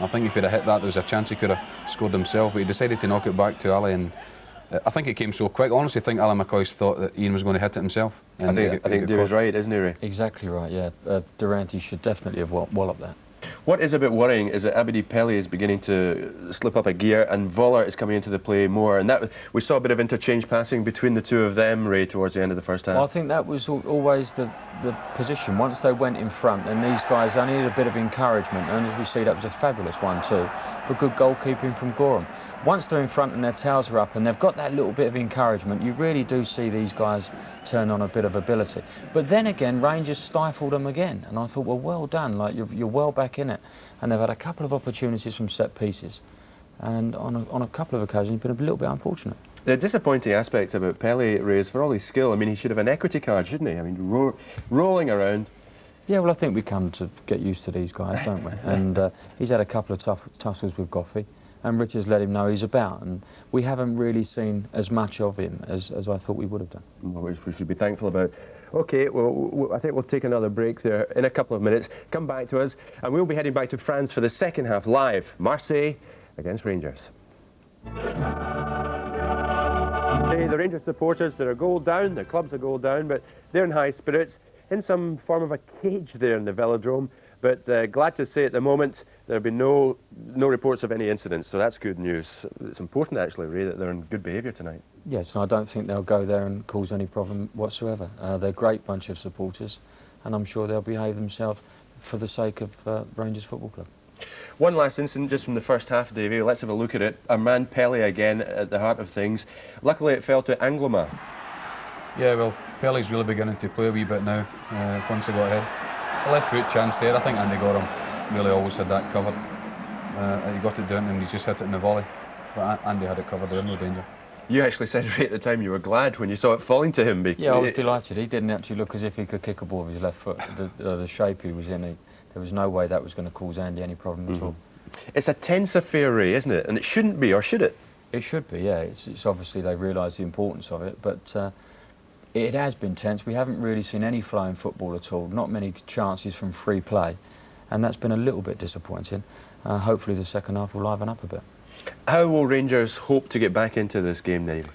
I think if he'd have hit that, there was a chance he could have scored himself, but he decided to knock it back to Ali, and I think it came so quick. I honestly think Ali McCoy thought that Ian was going to hit it himself. I think David's right, isn't he, Ray? Exactly right, yeah. Durante should definitely have walloped that. What is a bit worrying is that Abedi Pele is beginning to slip up a gear, and Voller is coming into the play more, and that we saw a bit of interchange passing between the two of them, Ray, towards the end of the first half. Well, I think that was always the position. Once they went in front, then these guys only needed a bit of encouragement, and as we see, that was a fabulous one too, but good goalkeeping from Gorham. Once they're in front and their tails are up and they've got that little bit of encouragement, you really do see these guys turn on a bit of ability. But then again, Rangers stifled them again, and I thought, well done, like you're well back in it. And they've had a couple of opportunities from set pieces, and on a couple of occasions been a little bit unfortunate. The disappointing aspect about Pele, Ray, is for all his skill, I mean, he should have an equity card, shouldn't he? I mean, rolling around. Yeah, well, I think we come to get used to these guys, don't we? And he's had a couple of tussles with Goffey, and Richard's let him know he's about, and we haven't really seen as much of him as I thought we would have done. Which we should be thankful about. OK, well, I think we'll take another break there in a couple of minutes. Come back to us, and we'll be heading back to France for the second half live. Marseille against Rangers. Hey, the Rangers supporters, they're a goal down, their club's a goal down, but they're in high spirits, in some form of a cage there in the Velodrome. But glad to say at the moment there have been no reports of any incidents, so that's good news. It's important actually, Ray, that they're in good behaviour tonight. Yes, and I don't think they'll go there and cause any problem whatsoever. They're a great bunch of supporters, and I'm sure they'll behave themselves for the sake of Rangers Football Club. One last incident just from the first half, Davey. Let's have a look at it. Our man Pele again at the heart of things. Luckily it fell to Angloma. Yeah, well, Pele's really beginning to play a wee bit now, once he got ahead. A left foot chance there. I think Andy Gorham really always had that covered. He got it down and he just hit it in the volley. But Andy had it covered there, no danger. You actually said right at the time you were glad when you saw it falling to him. Yeah, I was delighted. He didn't actually look as if he could kick a ball with his left foot. The shape he was in, there was no way that was going to cause Andy any problem at all. It's a tense affair, Ray, isn't it? And it shouldn't be, or should it? It should be, yeah. It's obviously they realise the importance of it, but it has been tense. We haven't really seen any flowing football at all, not many chances from free play, and that's been a little bit disappointing. Hopefully the second half will liven up a bit. How will Rangers hope to get back into this game, Dave?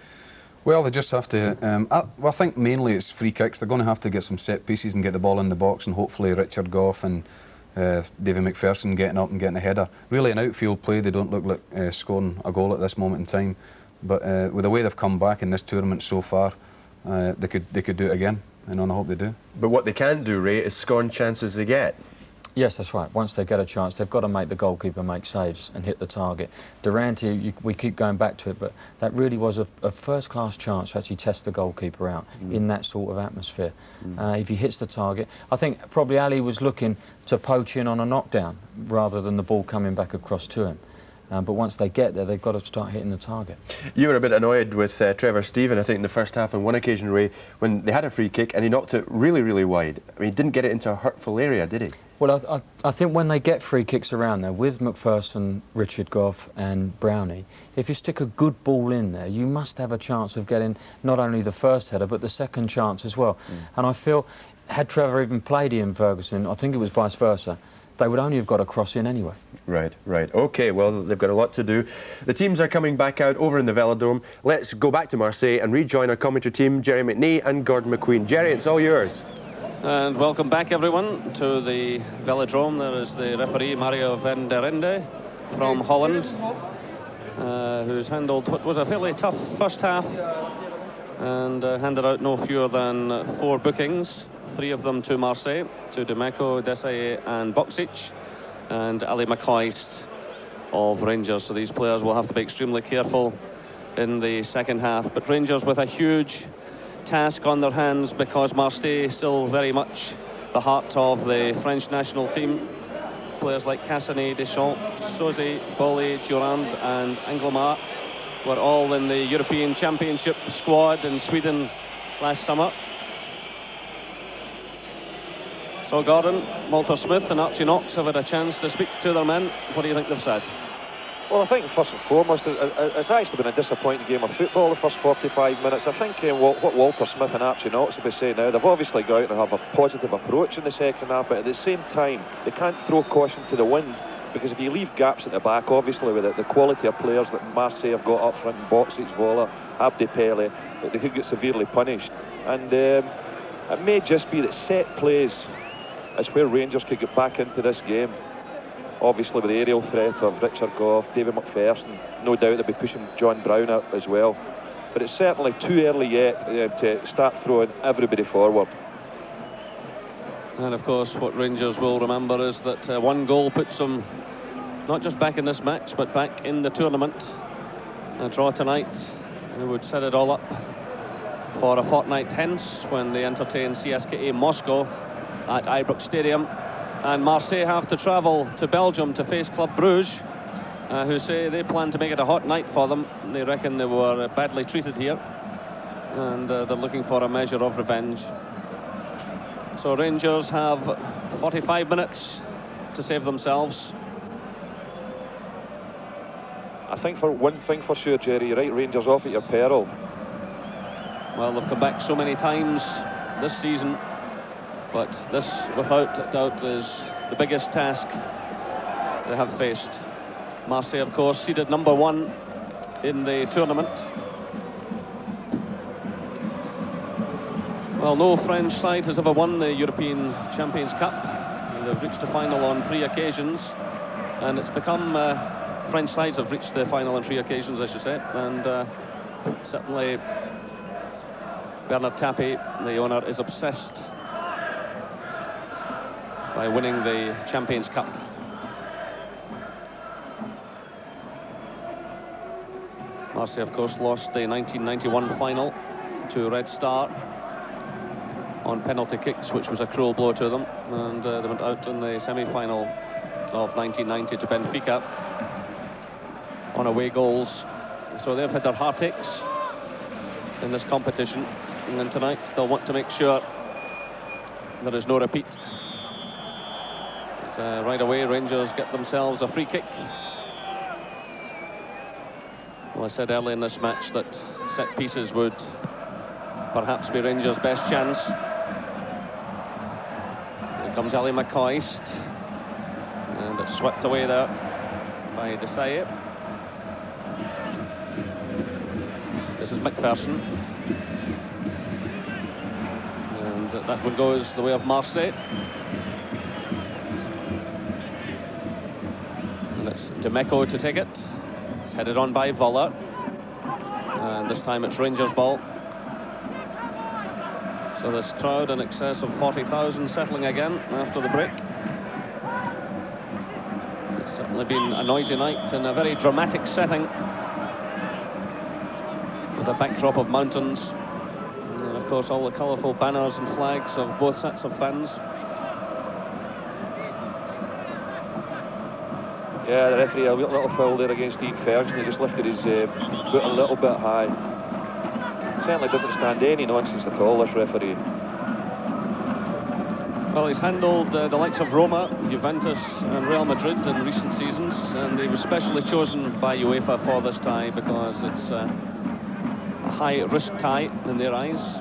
Well, they just have to, I think mainly it's free kicks. They're going to have to get some set pieces and get the ball in the box, and hopefully Richard Goff and David McPherson getting up and getting a header. Really, in outfield play, they don't look like scoring a goal at this moment in time. But with the way they've come back in this tournament so far, they could do it again, and I hope they do. But what they can't do, Ray, is scoring chances they get. Yes, that's right. Once they get a chance, they've got to make the goalkeeper make saves and hit the target. Durante, we keep going back to it, but that really was a first-class chance to actually test the goalkeeper out in that sort of atmosphere. If he hits the target, I think probably Ali was looking to poach in on a knockdown rather than the ball coming back across to him. But once they get there, they've got to start hitting the target. You were a bit annoyed with Trevor Stephen, I think, in the first half on one occasion, Ray, when they had a free kick and he knocked it really, really wide. I mean, he didn't get it into a hurtful area, did he? Well, I think when they get free kicks around there, with McPherson, Richard Goff and Brownie, if you stick a good ball in there, you must have a chance of getting not only the first header, but the second chance as well. And I feel, had Trevor even played Ian Ferguson, I think it was vice versa, they would only have got a cross in anyway. Right, right. OK, well, they've got a lot to do. The teams are coming back out over in the Velodrome. Let's go back to Marseille and rejoin our commentary team, Jerry McNee and Gordon McQueen. Jerry, it's all yours. And welcome back, everyone, to the Velodrome. There is the referee, Mario van der Ende, from Holland, who's handled what was a fairly tough first half and handed out no fewer than 4 bookings, 3 of them to Marseille, to Demeco, Desailly and Boksic, and Ali McCoist of Rangers. So these players will have to be extremely careful in the second half. But Rangers with a huge task on their hands, because Marseille is still very much the heart of the French national team. Players like Cassani, Deschamps, Sosi, Bolly, Durand and Angloma were all in the European Championship squad in Sweden last summer. So Gordon, Walter Smith and Archie Knox have had a chance to speak to their men. What do you think they've said? Well, I think first and foremost, it's actually been a disappointing game of football the first 45 minutes. I think what Walter Smith and Archie Knox will be saying now, they've obviously got out and have a positive approach in the second half, but at the same time, they can't throw caution to the wind because if you leave gaps at the back, obviously with the quality of players that Marseille have got up front, in Boxic, Vola, Abdi Pele, they could get severely punished. And it may just be that set plays is where Rangers could get back into this game. Obviously with the aerial threat of Richard Gough, David McPherson, no doubt they'll be pushing John Brown up as well. But it's certainly too early yet to start throwing everybody forward. And of course what Rangers will remember is that one goal puts them not just back in this match but back in the tournament. A draw tonight would set it all up for a fortnight hence when they entertain CSKA Moscow at Ibrox Stadium. And Marseille have to travel to Belgium to face Club Brugge, who say they plan to make it a hot night for them. They reckon they were badly treated here, and they're looking for a measure of revenge. So Rangers have 45 minutes to save themselves. I think for one thing for sure, Jerry, you're right, Rangers off at your peril. Well, they've come back so many times this season, but this, without doubt, is the biggest task they have faced. Marseille, of course, seeded #1 in the tournament. Well, no French side has ever won the European Champions Cup. They've reached the final on 3 occasions, and it's become French sides have reached the final on 3 occasions, I should say, and certainly Bernard Tapie, the owner, is obsessed by winning the Champions Cup. Marseille, of course, lost the 1991 final to Red Star on penalty kicks, which was a cruel blow to them, and they went out in the semi-final of 1990 to Benfica on away goals. So they've had their heartaches in this competition, and then tonight they'll want to make sure there is no repeat. But, right away, Rangers get themselves a free kick. Well, I said early in this match that set pieces would perhaps be Rangers' best chance. Here comes Ali McCoist, and it's swept away there by Desailly. This is McPherson, and that one goes the way of Marseille. And it's Demeco to take it. It's headed on by Voller, and this time it's Rangers' ball. So this crowd in excess of 40,000 settling again after the break. It's certainly been a noisy night in a very dramatic setting, with a backdrop of mountains, and of course all the colourful banners and flags of both sets of fans. Yeah, the referee, a little foul there against Steve Ferguson. He just lifted his boot a little bit high. Certainly doesn't stand any nonsense at all, this referee. Well, he's handled the likes of Roma, Juventus and Real Madrid in recent seasons, and he was specially chosen by UEFA for this tie because it's a high-risk tie in their eyes.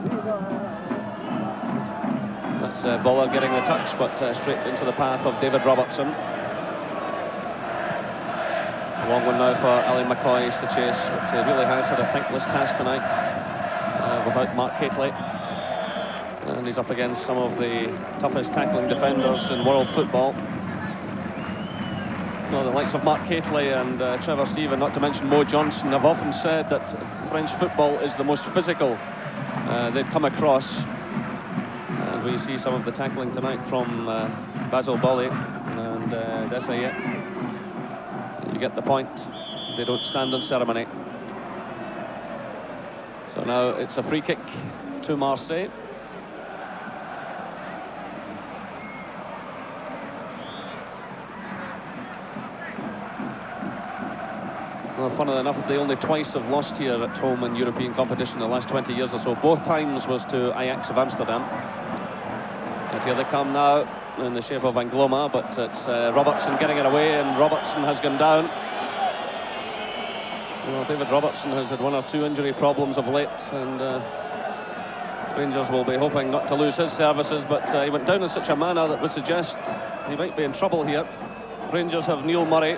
That's Voller getting the touch, but straight into the path of David Robertson. Long one now for Ali McCoist to chase, but he really has had a thankless task tonight without Mark Catley. And he's up against some of the toughest tackling defenders in world football. Well, the likes of Mark Catley and Trevor Steven, not to mention Mo Johnson, have often said that French football is the most physical they've come across. And we see some of the tackling tonight from Basile Boli and Desailly. You get the point. They don't stand on ceremony. So now it's a free kick to Marseille. Well, funnily enough, they only twice have lost here at home in European competition in the last 20 years or so. Both times was to Ajax of Amsterdam. And here they come now in the shape of Angloma, but it's Robertson getting it away, and Robertson has gone down. Well, David Robertson has had 1 or 2 injury problems of late, and Rangers will be hoping not to lose his services, but he went down in such a manner that would suggest he might be in trouble here. Rangers have Neil Murray,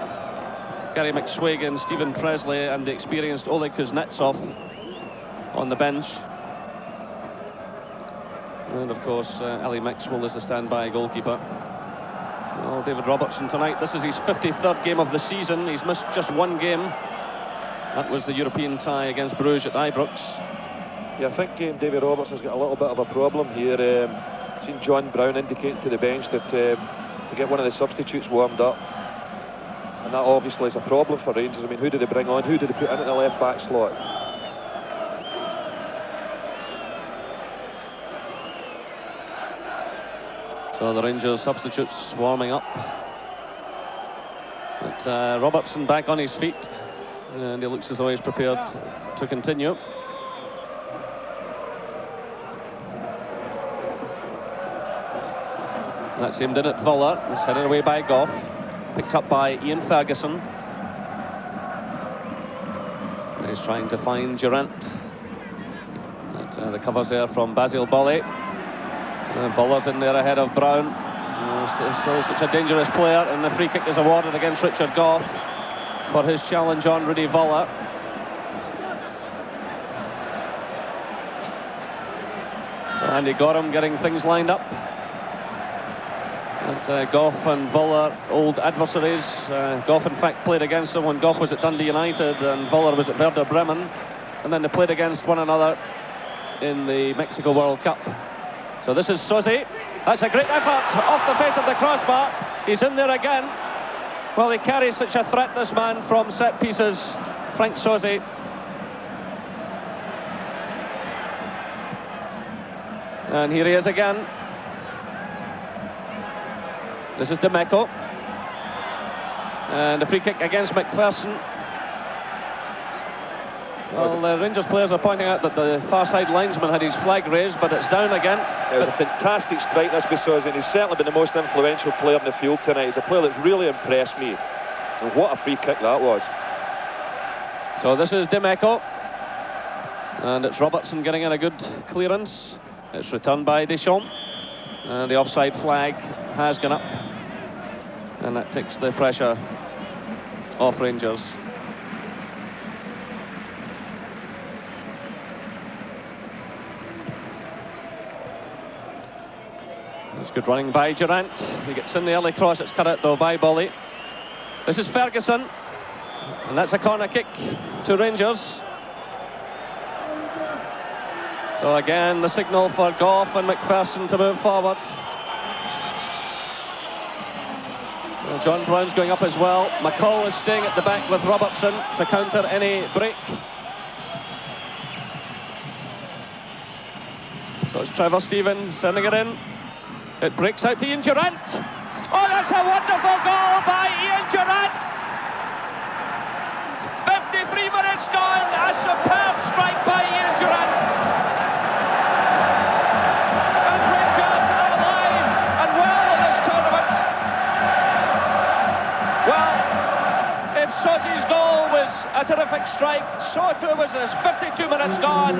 Gary McSwagan, Stephen Presley and the experienced Oleg Kuznetsov on the bench. And of course, Ali Maxwell is the standby goalkeeper. Well, David Robertson tonight, this is his 53rd game of the season. He's missed just one game. That was the European tie against Bruges at Ibrox. Yeah, I think David Robertson's got a little bit of a problem here. Seen John Brown indicate to the bench that to get one of the substitutes warmed up. And that obviously is a problem for Rangers. I mean, who do they bring on? Who do they put into the left-back slot? So the Rangers substitutes warming up. But Robertson back on his feet. And he looks as though he's prepared to continue. That's aimed in at Vuller. It's headed away by Goff. Picked up by Ian Ferguson. He's trying to find Durant. The covers there from Basil Bolly. Vuller's in there ahead of Brown. Still such a dangerous player, and the free kick is awarded against Richard Goff for his challenge on Rudy Vuller. So Andy Gorham getting things lined up. And Goff and Vuller, old adversaries. Goff in fact played against them when Goff was at Dundee United and Vuller was at Werder Bremen, and then they played against one another in the Mexico World Cup. So this is Sosi. That's a great effort off the face of the crossbar. He's in there again. Well, he carries such a threat, this man, from set pieces, Frank Sosi. And here he is again. This is Demeco. And a free kick against McPherson. Well, the Rangers players are pointing out that the far side linesman had his flag raised, but it's down again. It was a fantastic strike, this, because he's certainly been the most influential player in the field tonight. He's a player that's really impressed me. And what a free kick that was. So this is Demeco. And it's Robertson getting in a good clearance. It's returned by Deschamps. And the offside flag has gone up. And that takes the pressure off Rangers. It's good running by Durant. He gets in the early cross. It's cut out though by Bolly. This is Ferguson. And that's a corner kick to Rangers. So again, the signal for Goff and McPherson to move forward. Well, John Brown's going up as well. McCall is staying at the back with Robertson to counter any break. So it's Trevor Stephen sending it in. It breaks out to Ian Durant. Oh, that's a wonderful goal by Ian Durant. 53 minutes gone. A superb strike by Ian Durant. And Rangers are alive and well in this tournament. Well, if Sosi's goal was a terrific strike, so too was this. 52 minutes gone.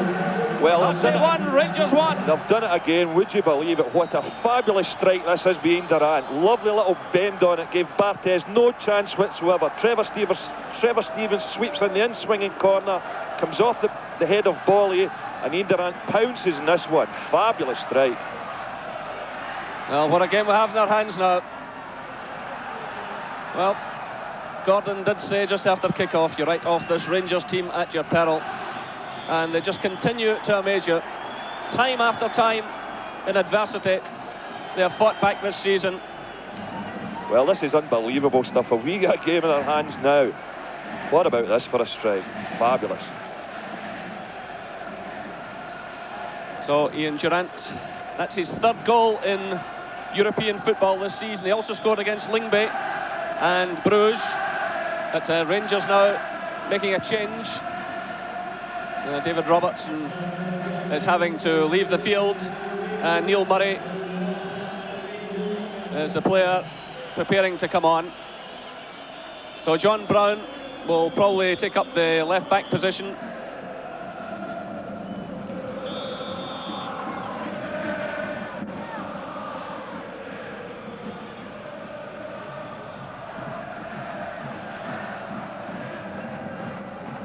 Well, they won, Rangers won. They've done it again, would you believe it? What a fabulous strike this is being Durant. Lovely little bend on it, gave Barthez no chance whatsoever. Trevor Stevens sweeps in the in-swinging corner, comes off the head of Bolly, and Ian Durant pounces in this one. Fabulous strike. Well, what a game we have in our hands now. Well, Gordon did say just after kick-off, you write off this Rangers team at your peril. And they just continue to amaze you. Time after time, in adversity, they have fought back this season. Well, this is unbelievable stuff. Have we got a game in our hands now? What about this for a strike? Fabulous. So Ian Durant, that's his third goal in European football this season. He also scored against Lyngby and Bruges. But Rangers now making a change. David Robertson is having to leave the field. Neil Murray is the player preparing to come on. So John Brown will probably take up the left-back position.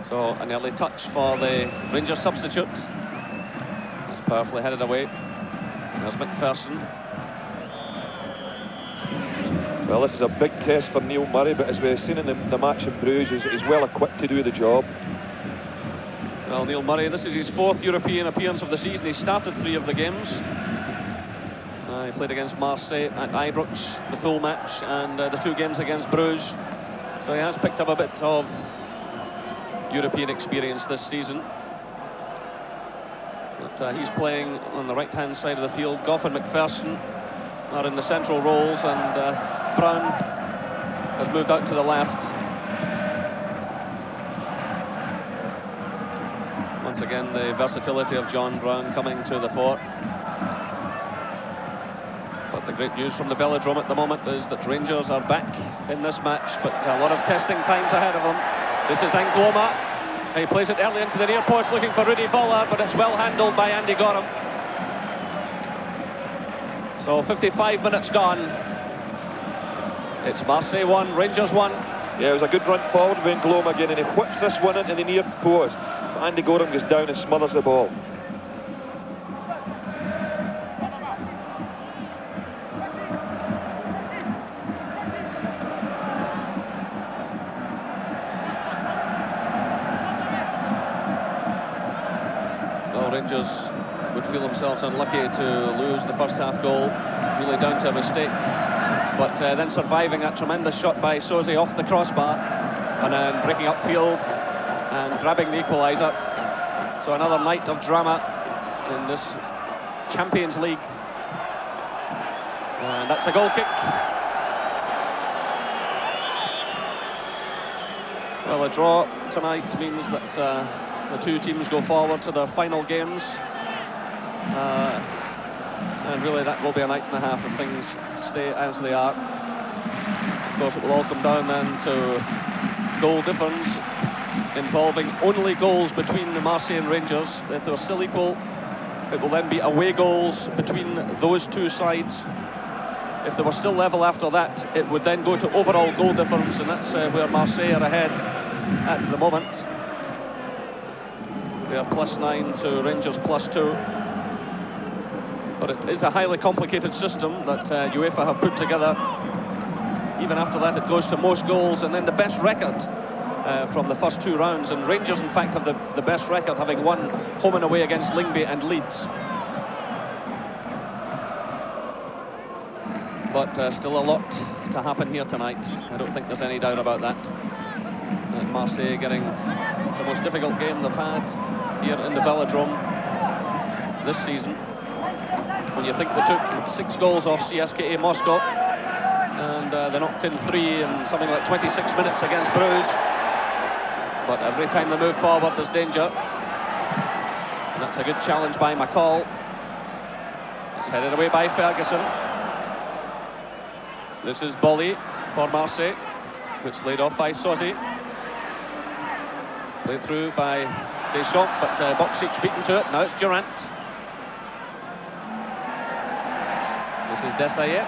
So an early touch for the Rangers substitute. That's powerfully headed away. There's McPherson. Well, this is a big test for Neil Murray, but as we've seen in the match in Bruges, he's well equipped to do the job. Well, Neil Murray, this is his 4th European appearance of the season. He started 3 of the games. He played against Marseille at Ibrox, the full match, and the 2 games against Bruges. So he has picked up a bit of European experience this season. But he's playing on the right-hand side of the field. Goff and McPherson are in the central roles, and Brown has moved out to the left. Once again, the versatility of John Brown coming to the fore. But the great news from the Velodrome at the moment is that Rangers are back in this match, but a lot of testing times ahead of them. This is Angloma. He plays it early into the near post looking for Rudy Voller, but it's well handled by Andy Gorham. So 55 minutes gone. It's Marseille 1, Rangers 1. Yeah, it was a good run forward with Angloma again, and he whips this one into the near post. Andy Gorham goes down and smothers the ball. Well, Rangers would feel themselves unlucky to lose the first half goal, really down to a mistake. But then surviving that tremendous shot by Soze off the crossbar, and then breaking upfield and grabbing the equaliser. So another night of drama in this Champions League. And that's a goal kick. Well, a draw tonight means that the 2 teams go forward to their final games. And really that will be a night and a half if things stay as they are. Of course, it will all come down then to goal difference involving only goals between the Marseille and Rangers. If they're still equal, it will then be away goals between those 2 sides. If they were still level after that, it would then go to overall goal difference, and that's where Marseille are ahead at the moment. They are +9 to Rangers +2. But it is a highly complicated system that UEFA have put together. Even after that, it goes to most goals and then the best record from the first 2 rounds. And Rangers, in fact, have the best record, having won home and away against Lyngby and Leeds. But still a lot to happen here tonight. I don't think there's any doubt about that. And Marseille getting the most difficult game they've had here in the Velodrome this season. When you think they took 6 goals off CSKA Moscow, and they knocked in 3 in something like 26 minutes against Bruges. But every time they move forward, there's danger. And that's a good challenge by McCall. It's headed away by Ferguson. This is Bolly for Marseille. It's laid off by Soze. Played through by Deschamps, but Boksic beaten to it. Now it's Durant. This is Desailly.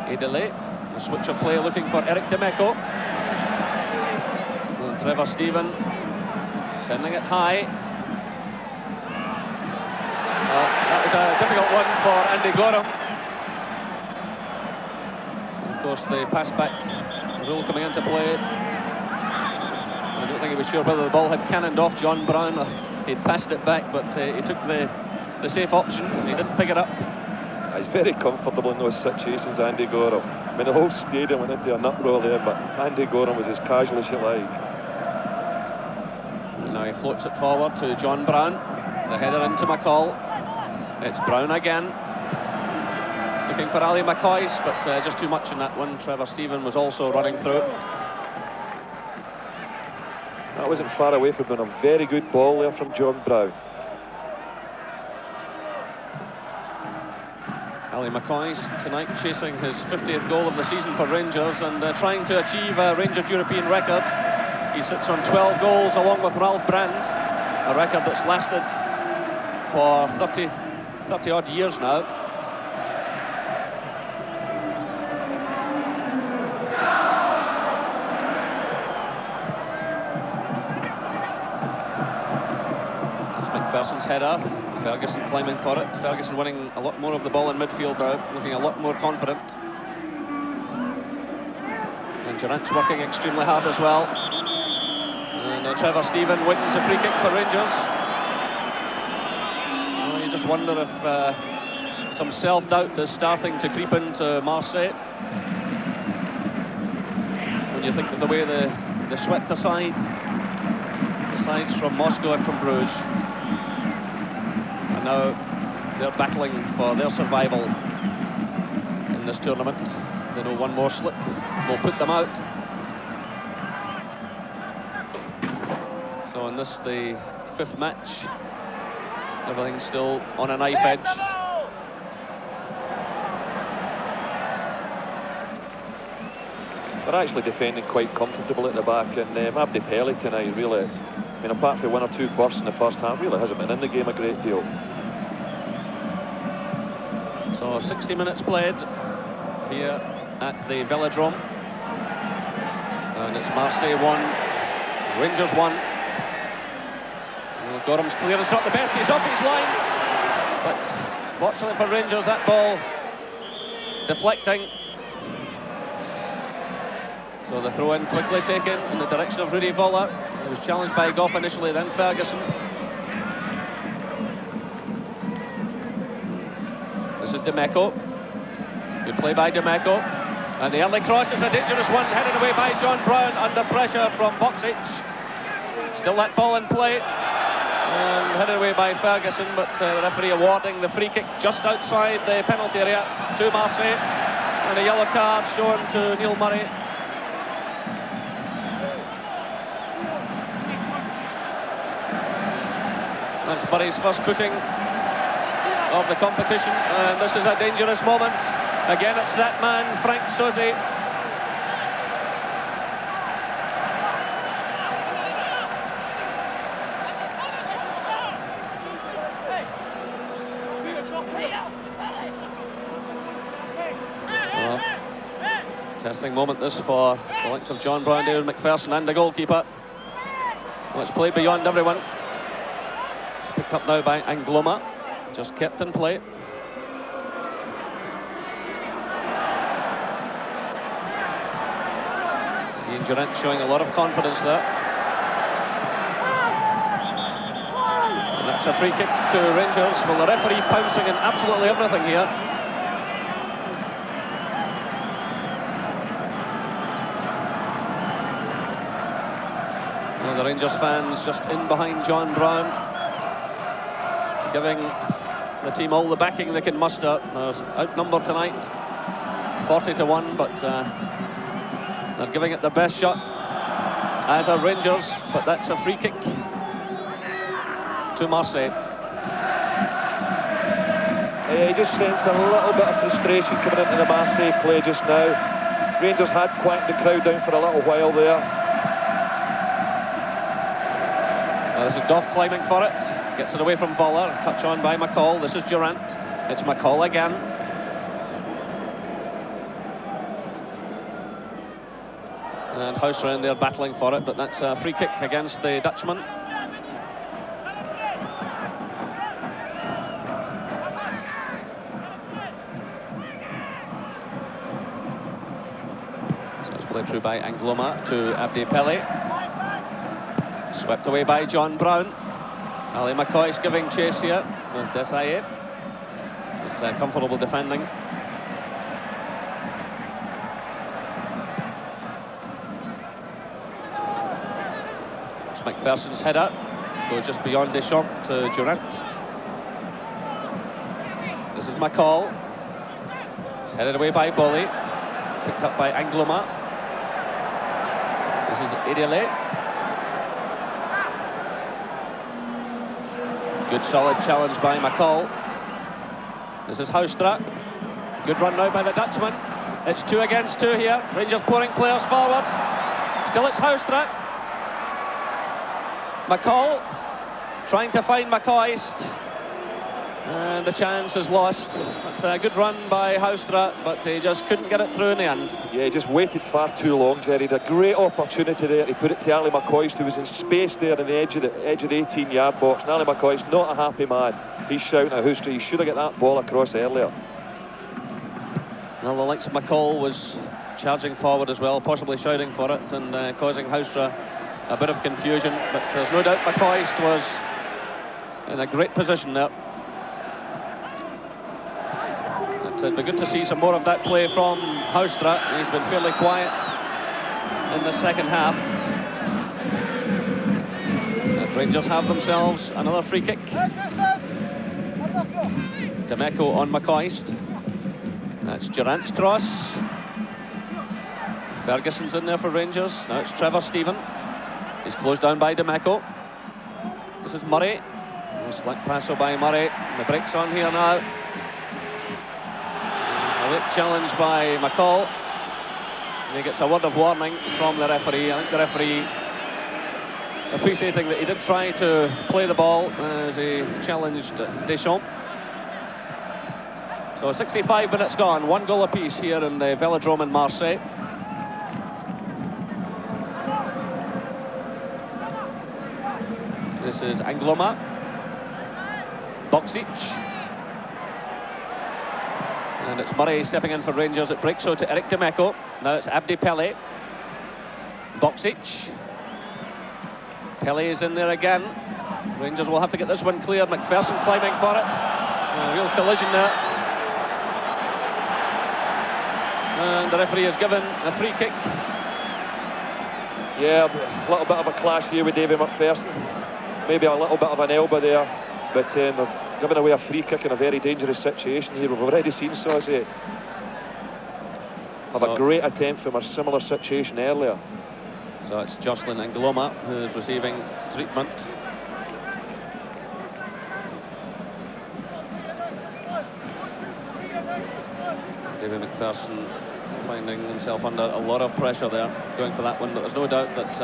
Edele, the switch of play looking for Eric Dimeco. And Trevor Steven sending it high. That was a difficult one for Andy Gorham. Of course, the pass back rule coming into play. I don't think he was sure whether the ball had cannoned off John Brown or he'd passed it back, but he took the safe option. He didn't pick it up. He's very comfortable in those situations, Andy Gorham. I mean, the whole stadium went into an uproar there, but Andy Gorham was as casual as you like. And now he floats it forward to John Brown. The header into McCall. It's Brown again. Looking for Ali McCoy's, but just too much in that one. Trevor Steven was also running through. That wasn't far away from being a very good ball there from John Brown. Ali McCoy's tonight chasing his 50th goal of the season for Rangers and trying to achieve a Rangers European record. He sits on 12 goals along with Ralph Brand, a record that's lasted for 30 odd years now. McPherson's header. Ferguson climbing for it. Ferguson winning a lot more of the ball in midfield now, looking a lot more confident. And Durant's working extremely hard as well. And Trevor Stephen wins a free kick for Rangers. Well, you just wonder if some self-doubt is starting to creep into Marseille. When you think of the way the swept aside, the sides from Moscow and from Bruges, and now they're battling for their survival in this tournament. They know one more slip will put them out. So in this, the 5th match, everything's still on a knife edge. They're actually defending quite comfortable at the back, and Abdi Pele tonight really, I mean, apart from 1 or 2 bursts in the first half, really hasn't been in the game a great deal. So 60 minutes played here at the Velodrome, and it's Marseille 1, Rangers 1. Well, Gorham's clearance not the best, he's off his line, but fortunately for Rangers, that ball deflecting. So the throw-in quickly taken in the direction of Rudi Völler. He was challenged by Goff initially, then Ferguson. This is Demeco. Good play by Demeco. And the early cross is a dangerous one, headed away by John Brown under pressure from Voxic. Still that ball in play. And headed away by Ferguson, but the referee awarding the free kick just outside the penalty area to Marseille. And a yellow card shown to Neil Murray. That's Murray's first booking of the competition, and this is a dangerous moment. Again, it's that man, Frank Sosi. Testing moment this for the likes of John Brown, David McPherson and the goalkeeper. Well, it's played beyond everyone. It's picked up now by Angloma, just kept in play. Ian Durant showing a lot of confidence there. And that's a free kick to Rangers. Well, the referee pouncing in absolutely everything here. The Rangers fans just in behind John Brown, giving the team all the backing they can muster. They're outnumbered tonight, 40-1, but they're giving it their best shot, as are Rangers, but that's a free kick to Marseille. You just sensed a little bit of frustration coming into the Marseille play just now. Rangers had quieted the crowd down for a little while there. This is Goff climbing for it, gets it away from Völler, touch on by McCall. This is Durant, it's McCall again. And House around there battling for it, but that's a free kick against the Dutchman. So it's played through by Angloma to Abdi Pele. Swept away by John Brown. Ali McCoy's giving chase here with Desailly. But comfortable defending. It's McPherson's header. Goes just beyond Deschamps to Durant. This is McCall. It's headed away by Bolly. Picked up by Angloma. This is Idele. Good solid challenge by McCall. This is Houstra. Good run now by the Dutchman. It's 2 against 2 here. Rangers pouring players forward. Still it's Houstra. McCall trying to find McCoist. And the chance is lost. But a good run by Haustra, but he just couldn't get it through in the end. Yeah, he just waited far too long, Jerry. He had a great opportunity there. He put it to Ali McCoist, who was in space there on the edge of the 18-yard box. And Ali McCoist, not a happy man. He's shouting at Haustra. He should have got that ball across earlier. Well, the likes of McCall was charging forward as well, possibly shouting for it and causing Haustra a bit of confusion. But there's no doubt McCoist was in a great position there. It'd be good to see some more of that play from Haustra. He's been fairly quiet in the second half. And Rangers have themselves another free kick. Demeco on McCoist. That's Durant's cross. Ferguson's in there for Rangers. Now it's Trevor Stephen. He's closed down by Demeco. This is Murray. Slick pass by Murray. The break's on here now. A late challenge by McCall. He gets a word of warning from the referee. I think the referee appreciating that he did try to play the ball as he challenged Deschamps. So 65 minutes gone, 1 goal apiece here in the Velodrome in Marseille. This is Angloma. Boksic. And it's Murray stepping in for Rangers. It breaks out to Eric Demeco. Now it's Abdi Pele. Boksic. Pele is in there again. Rangers will have to get this one cleared. McPherson climbing for it. A real collision there. And the referee has given a free kick. Yeah, a little bit of a clash here with David McPherson. Maybe a little bit of an elbow there. But they've given away a free kick in a very dangerous situation here. We've already seen Saucy have a great attempt from a similar situation earlier. So it's Jocelyn Angloma who is receiving treatment. David McPherson finding himself under a lot of pressure there, going for that one. But there's no doubt that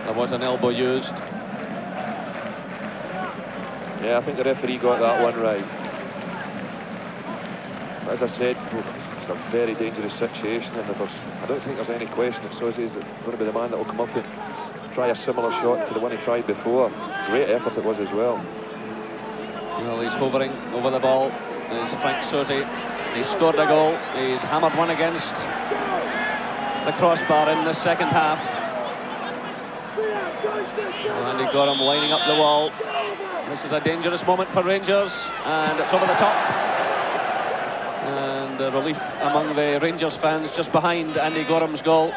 there was an elbow used. Yeah, I think the referee got that one right. But as I said, it's a very dangerous situation, and I don't think there's any question that Saucy's going to be the man that will come up and try a similar shot to the one he tried before. Great effort it was as well. Well, he's hovering over the ball. There's Frank Saucy. He scored a goal. He's hammered one against the crossbar in the second half. And he got him lining up the wall. This is a dangerous moment for Rangers, and it's over the top. And the relief among the Rangers fans just behind Andy Gorham's goal.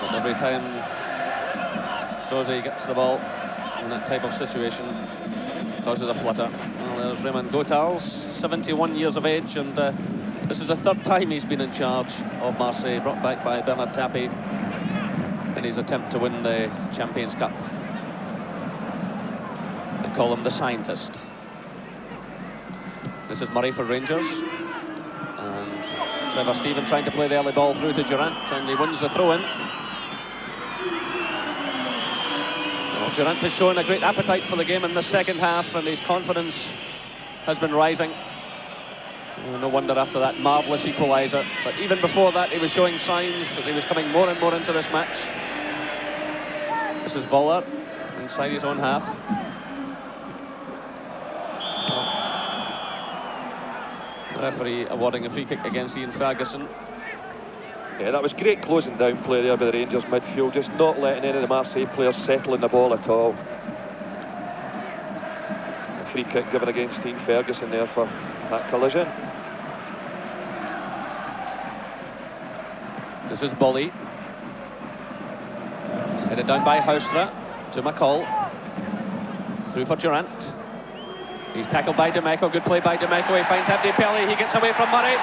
But every time Saucy gets the ball in that type of situation, it causes a flutter. Well, there's Raymond Gotals, 71 years of age, and this is the third time he's been in charge of Marseille, brought back by Bernard Tapie in his attempt to win the Champions Cup. They call him the scientist. This is Murray for Rangers. And Trevor Stephen trying to play the early ball through to Durant, and he wins the throw-in. Well, Durant has shown a great appetite for the game in the second half, and his confidence has been rising. No wonder after that marvellous equaliser. But even before that, he was showing signs that he was coming more and more into this match. This is Voller inside his own half. The referee awarding a free kick against Ian Ferguson. Yeah, that was great closing down play there by the Rangers midfield, just not letting any of the Marseille players settle in the ball at all. A free kick given against Ian Ferguson there for that collision. This is Bolly. It's headed down by Haustra to McCall. Through for Durant. He's tackled by Demeco. Good play by Demeco. He finds Abdi Pele. He gets away from Murray.